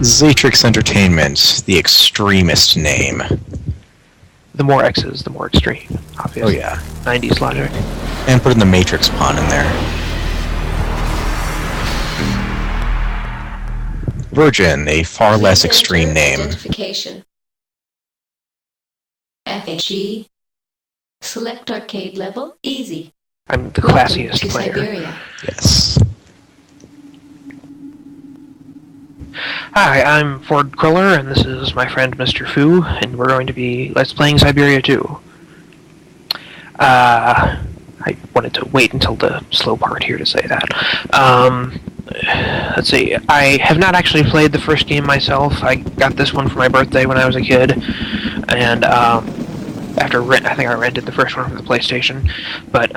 Zatrix Entertainment, the extremist name. The more X's, the more extreme, obviously. Oh yeah. 90s logic. And put in the Matrix pun in there. Virgin, a far less extreme name. Identification. FHE. Select arcade level. Easy. I'm the classiest Welcome to player. Cyberia. Yes. Hi, I'm Ford Kriller, and this is my friend Mr. Fu, and we're going to be Let's Playing Cyberia 2. I wanted to wait until the slow part here to say that. Let's see, I have not actually played the first game myself. I got this one for my birthday when I was a kid, and I think I rented the first one for the PlayStation, but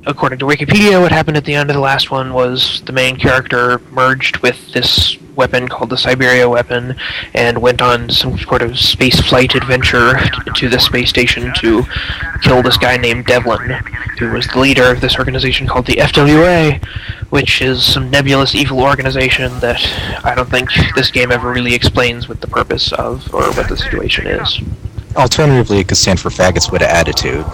according to Wikipedia, what happened at the end of the last one was the main character merged with this weapon called the Cyberia weapon and went on some sort of space flight adventure to the space station to kill this guy named Devlin, who was the leader of this organization called the FWA, which is some nebulous evil organization that I don't think this game ever really explains what the purpose of or what the situation is. Alternatively, it could stand for Faggots with an Attitude.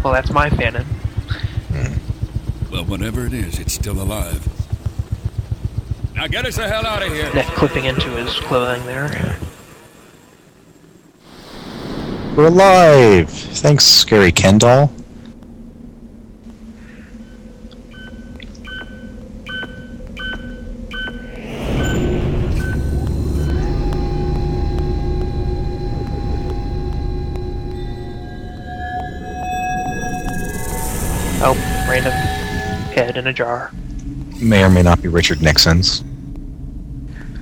Well, that's my fanon. Well, whatever it is, it's still alive. Now get us the hell out of here! Neck clipping into his clothing there. We're alive! Thanks, Scary Ken doll. Oh, random head in a jar. May or may not be Richard Nixon's.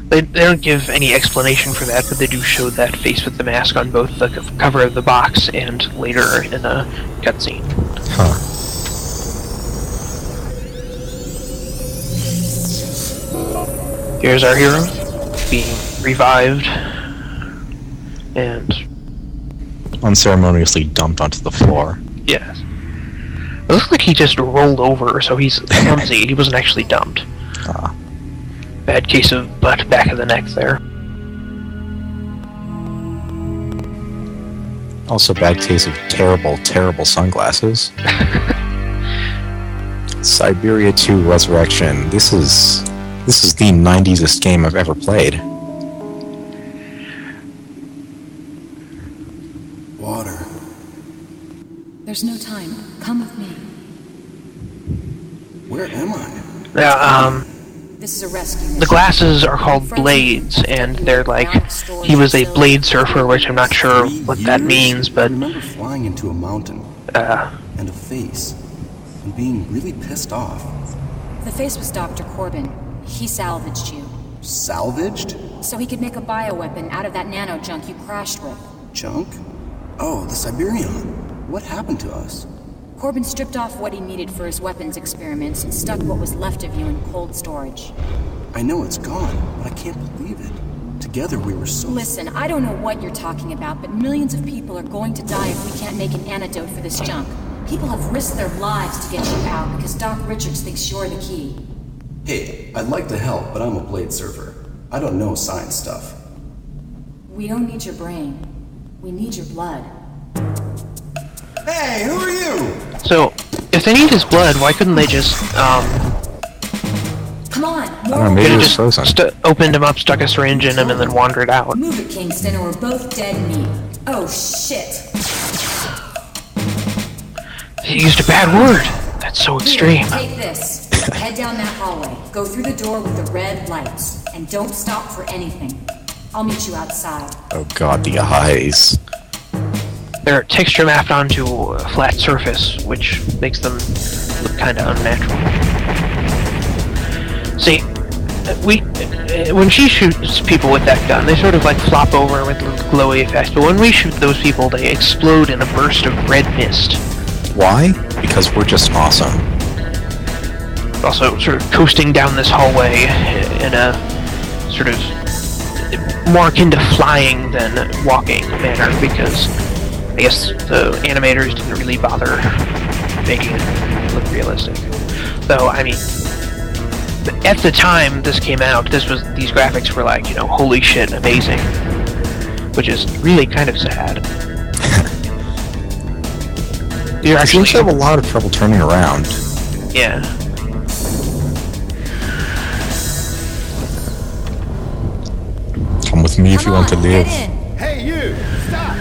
They don't give any explanation for that, but they do show that face with the mask on both the cover of the box and later in a cutscene. Huh. Here's our hero, being revived, and... unceremoniously dumped onto the floor. yes. It looks like he just rolled over, so he's clumsy. He wasn't actually dumped. Ah. Bad case of butt back of the neck there. Also bad case of terrible, terrible sunglasses. Cyberia 2 Resurrection. This is the 90s-est game I've ever played. Water. There's no time. Come with me. Where am I? Yeah, This is a rescue. the glasses are called blades, and they're like, he was a blade surfer, which I'm not sure what that means, I but, remember flying into a mountain and a face and being really pissed off. The face was Dr. Corbin. He salvaged you. Salvaged? So he could make a bioweapon out of that nano junk you crashed with. Junk? Oh, the Cyberia. What happened to us? Corbin stripped off what he needed for his weapons experiments and stuck what was left of you in cold storage. I know it's gone, but I can't believe it. Together we were so... Listen, I don't know what you're talking about, but millions of people are going to die if we can't make an antidote for this junk. People have risked their lives to get you out because Doc Richards thinks you're the key. Hey, I'd like to help, but I'm a blade surfer. I don't know science stuff. We don't need your brain. We need your blood. Hey, who are you? so, if they need his blood, why couldn't they just, Come on, I don't know, more maybe they it was just frozen. opened him up, stuck a syringe in him, and then wandered out? Move it, Kingston, or we're both dead meat. Oh, shit. He used a bad word. That's so extreme. Here, take this. Head down that hallway. Go through the door with the red lights. And don't stop for anything. I'll meet you outside. Oh god, the eyes. They're texture mapped onto a flat surface, which makes them look kind of unnatural. See, when she shoots people with that gun, they sort of like flop over with a glowy effect, but when we shoot those people, they explode in a burst of red mist. Why? Because we're just awesome. Also, sort of coasting down this hallway in a sort of more akin to flying than walking manner, because I guess the animators didn't really bother making it look realistic. Though, I mean, at the time this came out, these graphics were like, holy shit, amazing. Which is really kind of sad. You're actually have a lot of trouble turning around. Yeah. Come with me if you want to live. Hey, you! Stop!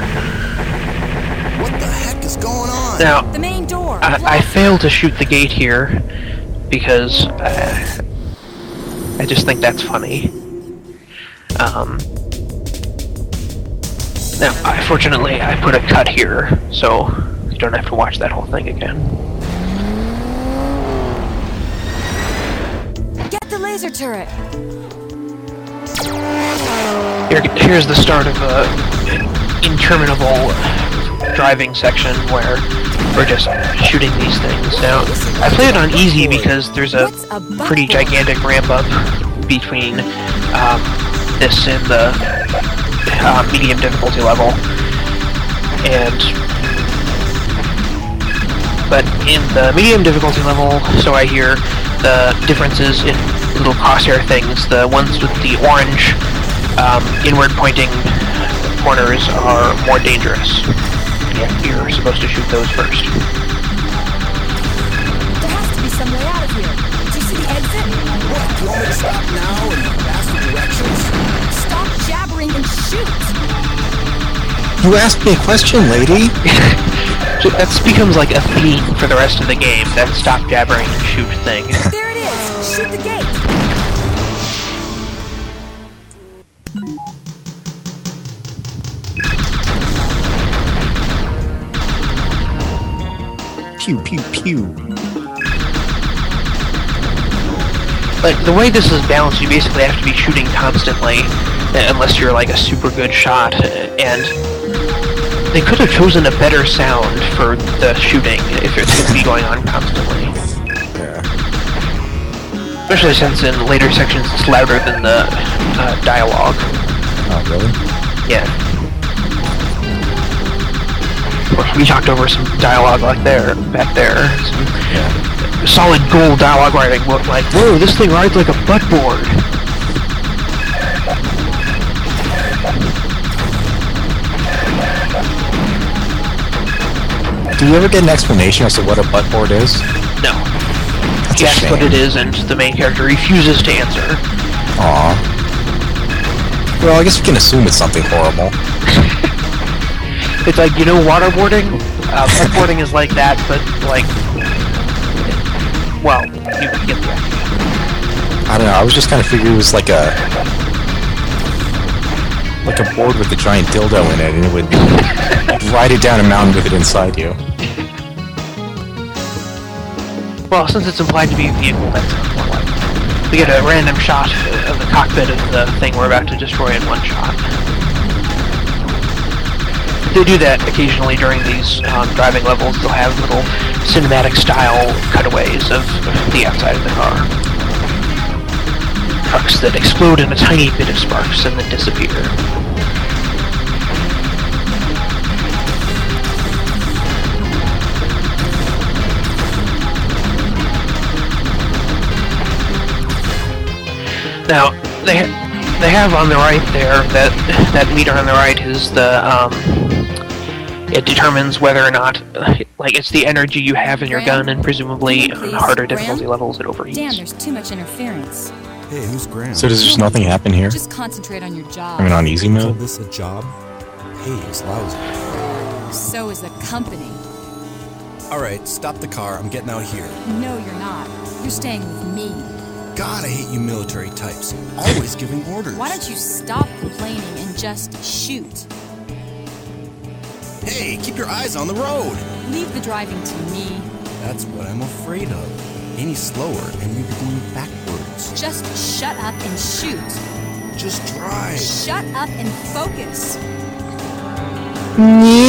What the heck is going on? Now, The main door. I failed to shoot the gate here because I just think that's funny. Now, fortunately, I put a cut here, so you don't have to watch that whole thing again. Get the laser turret. Here's the start of a interminable driving section where we're just shooting these things. Now, I played it on easy because there's a pretty gigantic ramp up between this and the medium difficulty level, but in the medium difficulty level, so I hear, the differences in little crosshair things, the ones with the orange inward pointing corners are more dangerous. Yeah, you're supposed to shoot those first. There has to be some way out of here. Do you see the exit? What, you want me to stop now and ask for directions? Stop jabbering and shoot. You asked me a question, lady. So that becomes like a theme for the rest of the game, that stop jabbering and shoot thing. There it is. Shoot the gate. Pew, pew, pew. Like, the way this is balanced, you basically have to be shooting constantly, unless you're like a super good shot, and they could have chosen a better sound for the shooting if it's going to be going on constantly. Yeah. Especially since in later sections it's louder than the dialogue. Oh, really? Yeah. Of course, we talked over some dialogue back there. Some solid gold dialogue writing, like, whoa, this thing rides like a butt board. Do you ever get an explanation as to what a butt board is? No. That's He asks what it is, and the main character refuses to answer. Aww. Well, I guess we can assume it's something horrible. It's like, waterboarding? Waterboarding is like that, but like... Well, you can get the idea. I don't know, I was just kind of figuring it was like a board with a giant dildo in it, and it would ride it down a mountain with it inside you. Well, since it's implied to be a vehicle, that sounds more like it. We get a random shot of the cockpit of the thing we're about to destroy in one shot. They do that occasionally during these driving levels. They'll have little cinematic-style cutaways of the outside of the car. Trucks that explode in a tiny bit of sparks and then disappear. Now, they have on the right there, that meter on the right is the, it determines whether or not, like, it's the energy you have in your gun, and presumably on harder difficulty levels it overheats. Damn, there's too much interference. Hey, who's Graham? So does just nothing happen here? Just concentrate on your job. I mean, on easy Call mode? this a job? Pay is lousy. So is the company. Alright, stop the car. I'm getting out here. No, you're not. You're staying with me. God, I hate you military types. Always giving orders. Why don't you stop complaining and just shoot? Hey, keep your eyes on the road! Leave the driving to me. That's what I'm afraid of. Any slower and you'd be going backwards. Just shut up and shoot. Just drive. Shut up and focus. Yeah.